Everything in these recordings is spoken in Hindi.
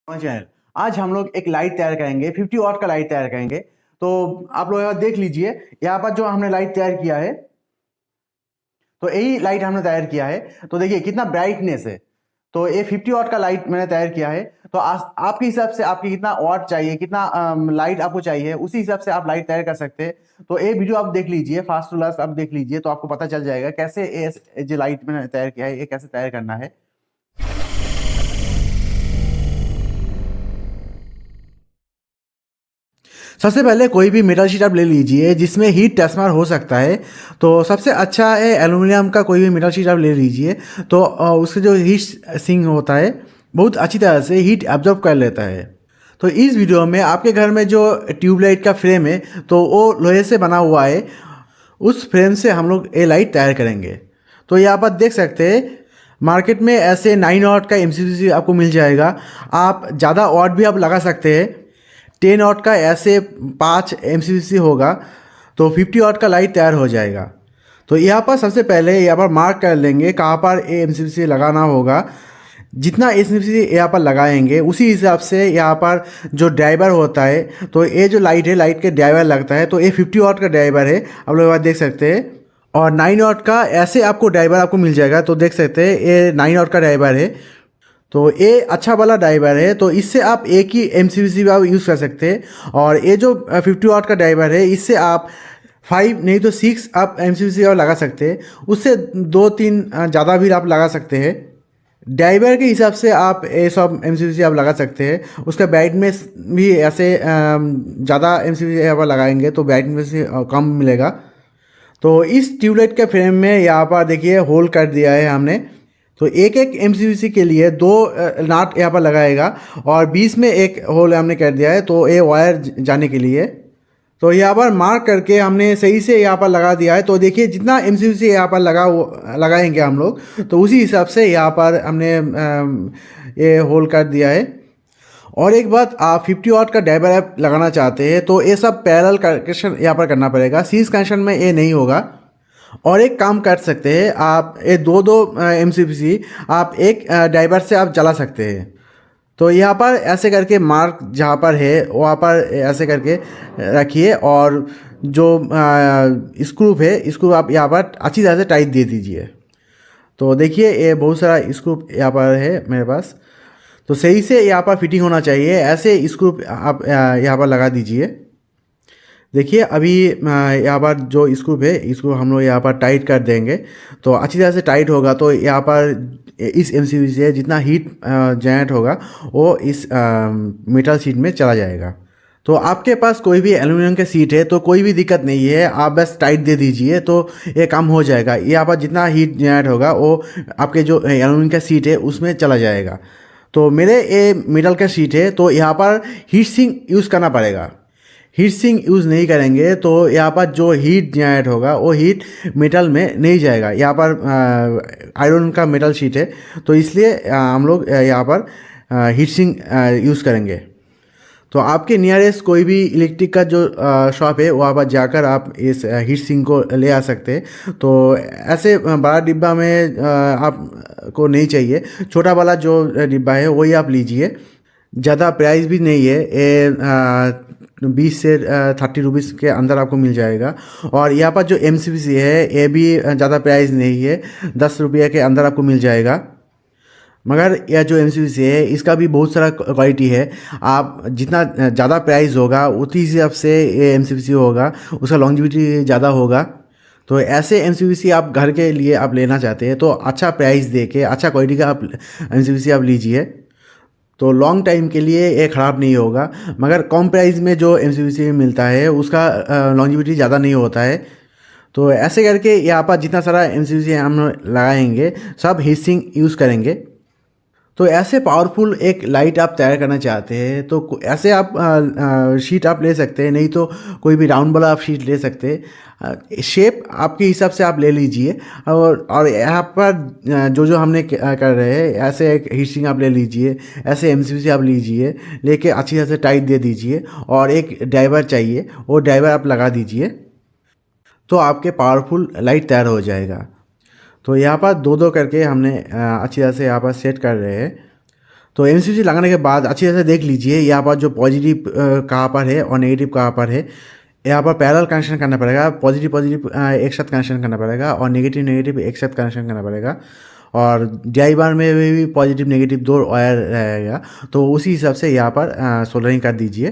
चैनल। आज हम लोग एक लाइट तैयार करेंगे, 50 वाट का लाइट तैयार करेंगे। तो आप लोग यहाँ देख लीजिए, यहाँ पर जो हमने लाइट तैयार किया है, तो यही लाइट हमने तैयार किया है। तो देखिए कितना ब्राइटनेस है। तो ये 50 वाट का लाइट मैंने तैयार किया है। तो आपके हिसाब से आपकी कितना वाट चाहिए, कितना लाइट आपको चाहिए, उसी हिसाब से आप लाइट तैयार कर सकते हैं। तो ये वीडियो आप देख लीजिए, फास्ट टू लास्ट आप देख लीजिए, तो आपको पता चल जाएगा कैसे ये जो लाइट मैंने तैयार किया है ये कैसे तैयार करना है। सबसे पहले कोई भी मेटल शीट आप ले लीजिए जिसमें हीट ट्रांसफर हो सकता है। तो सबसे अच्छा है एल्युमिनियम का कोई भी मेटल शीट आप ले लीजिए। तो उसके जो हीट सिंक होता है बहुत अच्छी तरह से हीट एब्जॉर्ब कर लेता है। तो इस वीडियो में आपके घर में जो ट्यूबलाइट का फ्रेम है तो वो लोहे से बना हुआ है, उस फ्रेम से हम लोग ये लाइट तैयार करेंगे। तो यहाँ पर देख सकते हैं मार्केट में ऐसे 9 वाट का एमसीबीसी आपको मिल जाएगा। आप ज़्यादा वाट भी आप लगा सकते हैं। 10 वाट का ऐसे 5 एमसीबीसी होगा तो 50 वाट का लाइट तैयार हो जाएगा। तो यहाँ पर सबसे पहले यहाँ पर मार्क कर लेंगे कहाँ पर एमसीबीसी लगाना होगा। जितना एमसीबीसी यहाँ पर लगाएंगे उसी हिसाब से यहाँ पर जो ड्राइवर होता है, तो ये जो लाइट है लाइट के ड्राइवर लगता है। तो ये 50 वाट का ड्राइवर है, आप लोग यहाँ देख सकते हैं। और 9 वाट का ऐसे आपको ड्राइवर आपको मिल जाएगा। तो देख सकते हैं ये 9 वाट का ड्राइवर है। तो ये अच्छा वाला ड्राइवर है, तो इससे आप एक ही एमसीबीसी भी आप यूज़ कर सकते हैं। और ये जो 50 वाट का ड्राइवर है इससे आप 5 नहीं तो 6 आप एमसीबीसी और लगा सकते हैं। उससे 2-3 ज़्यादा भी आप लगा सकते हैं। ड्राइवर के हिसाब से आप ये सब एमसीबीसी आप लगा सकते हैं। उसका ब्राइटनेस भी ऐसे ज़्यादा एमसीबीसी आप लगाएंगे तो ब्राइटनेस कम मिलेगा। तो इस ट्यूबलाइट के फ्रेम में यहाँ पर देखिए होल कर दिया है हमने। तो एक एक एमसीबीसी के लिए 2 नाट यहाँ पर लगाएगा और बीच में एक होल हमने कर दिया है, तो ये वायर जाने के लिए। तो यहाँ पर मार्क करके हमने सही से यहाँ पर लगा दिया है। तो देखिए जितना एमसीबीसी यहाँ पर लगाएंगे हम लोग, तो उसी हिसाब से यहाँ पर हमने ये होल कर दिया है। और एक बात, आप 50 वाट का ड्राइवर ऐप लगाना चाहते हैं तो ये सब पैरेलल कनेक्शन यहाँ पर करना पड़ेगा, सीरीज कनेक्शन में ये नहीं होगा। और एक काम कर सकते हैं आप, ये दो दो एमसीबीसी आप एक ड्राइवर से आप चला सकते हैं। तो यहाँ पर ऐसे करके मार्क जहाँ पर है वहाँ पर ऐसे करके रखिए और जो स्क्रू है स्क्रू आप यहाँ पर अच्छी तरह से टाइट दे दीजिए। तो देखिए ये बहुत सारा स्क्रू यहाँ पर है मेरे पास, तो सही से यहाँ पर फिटिंग होना चाहिए। ऐसे स्क्रू आप यहाँ पर लगा दीजिए। देखिए अभी यहाँ पर जो स्क्रू है इसको हम लोग यहाँ पर टाइट कर देंगे तो अच्छी तरह से टाइट होगा। तो यहाँ पर इस एमसीबी से जितना हीट जनरेट होगा वो इस मेटल शीट में चला जाएगा। तो आपके पास कोई भी एल्युमिनियम के सीट है तो कोई भी दिक्कत नहीं है, आप बस टाइट दे दीजिए तो ये काम हो जाएगा। यहाँ पर जितना हीट जनरेट होगा वो आपके जो एल्युमिनियम का सीट है उसमें चला जाएगा। तो मेरे ये मेटल का सीट है तो यहाँ पर हीट सिंक यूज़ करना पड़ेगा। हीट सिंक यूज़ नहीं करेंगे तो यहाँ पर जो हीट जनरेट होगा वो हीट मेटल में नहीं जाएगा। यहाँ पर आयरन का मेटल शीट है तो इसलिए हम लोग यहाँ पर हीट सिंक यूज़ करेंगे। तो आपके नियरेस्ट कोई भी इलेक्ट्रिक का जो शॉप है वहाँ पर जाकर आप इस हीट सिंक को ले आ सकते हैं। तो ऐसे बड़ा डिब्बा में आपको नहीं चाहिए, छोटा वाला जो डिब्बा है वही आप लीजिए। ज़्यादा प्राइस भी नहीं है, ये 20 से 30 रुपीज़ के अंदर आपको मिल जाएगा। और यहाँ पर जो एमसीबीसी है ये भी ज़्यादा प्राइस नहीं है, 10 रुपये के अंदर आपको मिल जाएगा। मगर यह जो एमसीबीसी है इसका भी बहुत सारा क्वालिटी है। आप जितना ज़्यादा प्राइस होगा उसी हिसाब से ये एमसीबीसी होगा, उसका लॉन्जिविटी ज़्यादा होगा। तो ऐसे एमसीबीसी आप घर के लिए आप लेना चाहते हैं तो अच्छा प्राइस दे के अच्छा क्वालिटी का आप एमसीबीसी आप लीजिए, तो लॉन्ग टाइम के लिए ये ख़राब नहीं होगा। मगर कम प्राइस में जो एमसीबीसी मिलता है उसका लॉन्जिविटी ज़्यादा नहीं होता है। तो ऐसे करके यहाँ पर जितना सारा एमसीबीसी हम लगाएंगे सब हीट सिंक यूज़ करेंगे। तो ऐसे पावरफुल एक लाइट आप तैयार करना चाहते हैं तो ऐसे आप शीट आप ले सकते हैं, नहीं तो कोई भी राउंड वाला आप शीट ले सकते हैं। शेप आपके हिसाब से आप ले लीजिए। और यहाँ पर जो जो हमने कर रहे हैं ऐसे एक हीट सिंक आप ले लीजिए, ऐसे एमसीबीसी आप लीजिए, लेके अच्छी तरह से टाइट दे दीजिए। और एक ड्राइवर चाहिए, वो ड्राइवर आप लगा दीजिए तो आपके पावरफुल लाइट तैयार हो जाएगा। तो यहाँ पर दो दो करके हमने अच्छी तरह से यहाँ पर सेट कर रहे हैं। तो एमसीबीसी लगाने के बाद अच्छी तरह से देख लीजिए यहाँ पर जो पॉजिटिव कहाँ पर है और नेगेटिव कहाँ पर है। यहाँ पर पैरेलल कनेक्शन करना पड़ेगा, पॉजिटिव पॉजिटिव एक साथ कनेक्शन करना पड़ेगा और नेगेटिव नेगेटिव एक साथ कनेक्शन करना पड़ेगा। और DI बार में भी पॉजिटिव नेगेटिव 2 वायर रहेगा, तो उसी हिसाब से यहाँ पर सोल्डरिंग कर दीजिए।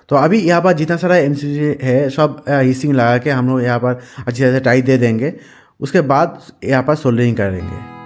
तो अभी यहाँ पर जितना सारा एमसीबीसी है सब हीसिंग लगा के हम लोग यहाँ पर अच्छी तरह से टाइट दे देंगे। उसके बाद यहाँ पर सोल्डरिंग करेंगे।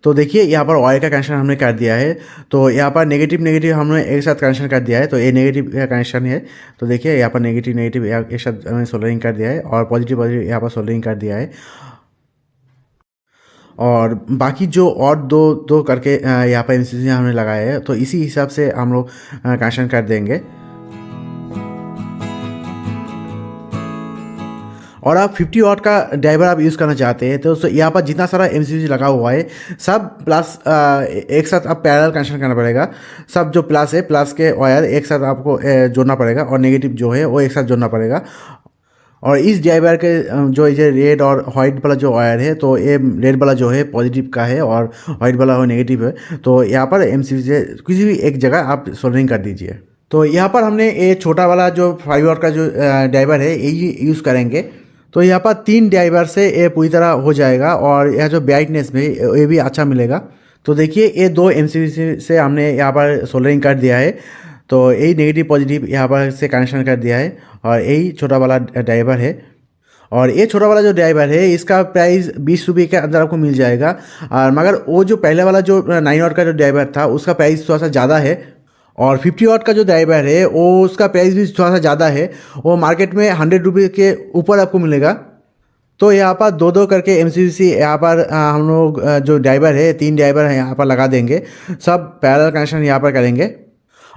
तो देखिए यहाँ पर ऑयल का कनेक्शन हमने कर दिया है। तो यहाँ पर नेगेटिव नेगेटिव हमने एक साथ कनेक्शन कर दिया है, तो ये नेगेटिव का कनेक्शन है। तो देखिए यहाँ पर नेगेटिव नेगेटिव एक साथ हमने सोल्डरिंग कर दिया है और पॉजिटिव पॉजिटिव यहाँ पर सोल्डरिंग कर दिया है। और बाकी जो और दो दो करके यहाँ पर एमसीबीसी हमने लगाया है, तो इसी हिसाब से हम लोग कनेक्शन कर देंगे। और आप 50 वाट का ड्राइवर आप यूज़ करना चाहते हैं तो यहाँ पर जितना सारा एमसीबीसी लगा हुआ है सब प्लस एक साथ आप पैरेलल कनेक्शन करना पड़ेगा। सब जो प्लस है, प्लस के वायर एक साथ आपको जोड़ना पड़ेगा और नेगेटिव जो है वो एक साथ जोड़ना पड़ेगा। और इस ड्राइवर के जो ये रेड और वाइट वाला जो वायर है, तो ये रेड वाला जो है पॉजिटिव का है और वाइट वाला वो नेगेटिव है। तो यहाँ पर एमसीबीसी किसी भी एक जगह आप सोल्डरिंग कर दीजिए। तो यहाँ पर हमने ये छोटा वाला जो 5 वाट का जो ड्राइवर है यही यूज़ करेंगे। तो यहाँ पर 3 ड्राइवर से ये पूरी तरह हो जाएगा और यह जो ब्राइटनेस में ये भी अच्छा मिलेगा। तो देखिए ये 2 एमसीबीसी से हमने यहाँ पर सोल्डरिंग कर दिया है। तो यही नेगेटिव पॉजिटिव यहाँ पर से कनेक्शन कर दिया है और यही छोटा वाला ड्राइवर है। और ये छोटा वाला जो ड्राइवर है इसका प्राइस 20 रुपये के अंदर आपको मिल जाएगा। और मगर वो जो पहले वाला जो 9 वाट का जो ड्राइवर था उसका प्राइस थोड़ा सा ज़्यादा है। और 50 वाट का जो ड्राइवर है वो उसका प्राइस भी थोड़ा सा ज़्यादा है, वो मार्केट में 100 रुपये के ऊपर आपको मिलेगा। तो यहाँ पर 2-2 करके एमसीबीसी यहाँ पर हम लोग जो ड्राइवर है 3 ड्राइवर है यहाँ पर लगा देंगे। सब पैरेलल कनेक्शन यहाँ पर करेंगे।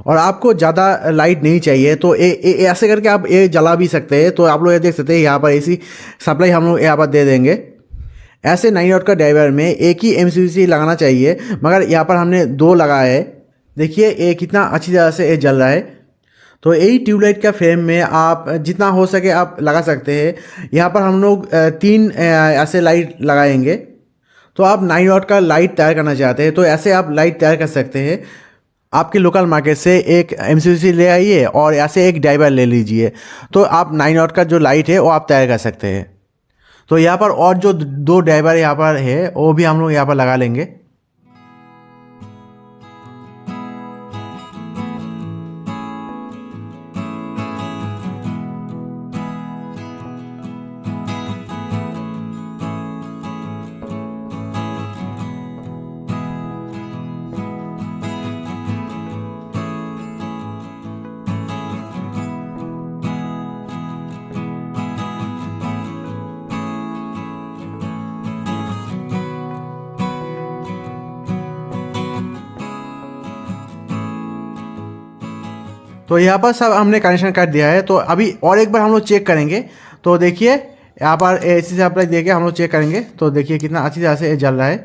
और आपको ज़्यादा लाइट नहीं चाहिए तो ऐसे करके आप ये जला भी सकते हैं। तो आप लोग ये देख सकते हैं यहाँ पर एसी सप्लाई हम लोग यहाँ पर दे देंगे। ऐसे 9 वाट का ड्राइवर में एक ही एमसीबीसी लगाना चाहिए, मगर यहाँ पर हमने 2 लगाया है। देखिए ये कितना अच्छी तरह से ये जल रहा है। तो यही ट्यूबलाइट का फ्रेम में आप जितना हो सके आप लगा सकते हैं। यहाँ पर हम लोग 3 ऐसे लाइट लगाएंगे। तो आप 9 वाट का लाइट तैयार करना चाहते हैं तो ऐसे आप लाइट तैयार कर सकते हैं। आपके लोकल मार्केट से एक एमसीबीसी ले आइए और ऐसे एक ड्राइवर ले लीजिए, तो आप 9 वाट का जो लाइट है वो आप तैयार कर सकते हैं। तो यहाँ पर और जो 2 ड्राइवर यहाँ पर है वो भी हम लोग यहाँ पर लगा लेंगे। तो यहाँ पर सब हमने कनेक्शन कर दिया है। तो अभी और एक बार हम लोग चेक करेंगे। तो देखिए यहाँ पर एसी से सप्लाई देके हम लोग चेक करेंगे। तो देखिए कितना अच्छी तरह से ये जल रहा है।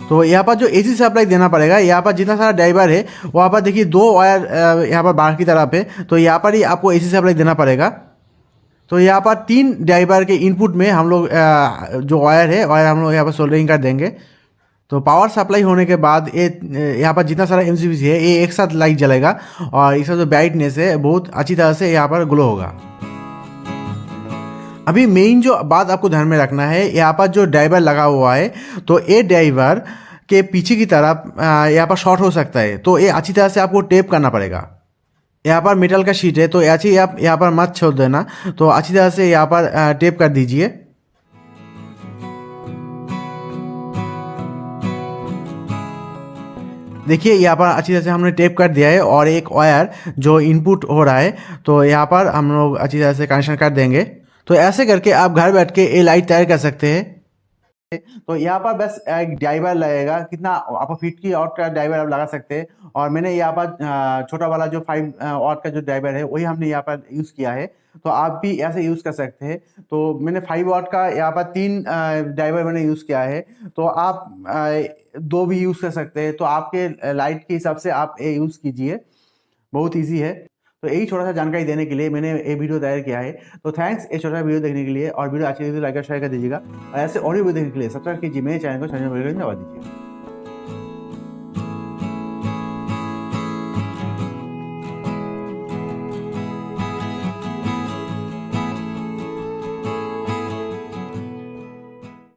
तो यहाँ पर जो एसी सप्लाई देना पड़ेगा, यहाँ पर जितना सारा ड्राइवर है वहाँ पर देखिए 2 वायर यहाँ पर बाहर की तरफ है, तो यहाँ पर ही आपको एसी सप्लाई देना पड़ेगा। तो यहाँ पर 3 ड्राइवर के इनपुट में हम लोग जो वायर है वायर हम लोग यहाँ पर सोल्डरिंग कर देंगे। तो पावर सप्लाई होने के बाद ये यहाँ पर जितना सारा एमसीबीसी है ये एक साथ लाइट जलेगा और इसका जो ब्राइटनेस है बहुत अच्छी तरह से यहाँ पर ग्लो होगा। अभी मेन जो बात आपको ध्यान में रखना है, यहाँ पर जो ड्राइवर लगा हुआ है तो ये ड्राइवर के पीछे की तरफ यहाँ पर शॉर्ट हो सकता है। तो ये अच्छी तरह से आपको टेप करना पड़ेगा। यहाँ पर मेटल का शीट है तो ऐसे ही आप यहाँ पर मत छोड़ देना, तो अच्छी तरह से यहाँ पर टेप कर दीजिए। देखिए यहाँ पर अच्छी तरह से हमने टेप कर दिया है और एक वायर जो इनपुट हो रहा है तो यहाँ पर हम लोग अच्छी तरह से कनेक्शन कर देंगे। तो ऐसे करके आप घर बैठ के ये लाइट तैयार कर सकते हैं। तो यहाँ पर बस एक डाइवर लगेगा, कितना आप 50 वाट का डाइवर आप लगा सकते हैं। और मैंने यहाँ पर छोटा वाला जो 5 वाट का जो डाइवर है वही हमने यहाँ पर यूज़ किया है। तो आप भी ऐसे यूज़ कर सकते हैं। तो मैंने 5 वाट का यहाँ पर 3 डाइवर मैंने यूज़ किया है। तो आप 2 भी यूज़ कर सकते हैं। तो आपके लाइट के हिसाब से आप ये यूज़ कीजिए, बहुत ईजी है। तो यही छोटा सा जानकारी देने के लिए मैंने ये वीडियो तैयार किया है। तो थैंक्स ये छोटा वीडियो देखने के लिए, और वीडियो अच्छी लगी तो लाइक और शेयर कर दीजिएगा। और ऐसे और भी वीडियो देखने के लिए सब्सक्राइब कीजिए मेरे चैनल को, दबा दीजिए।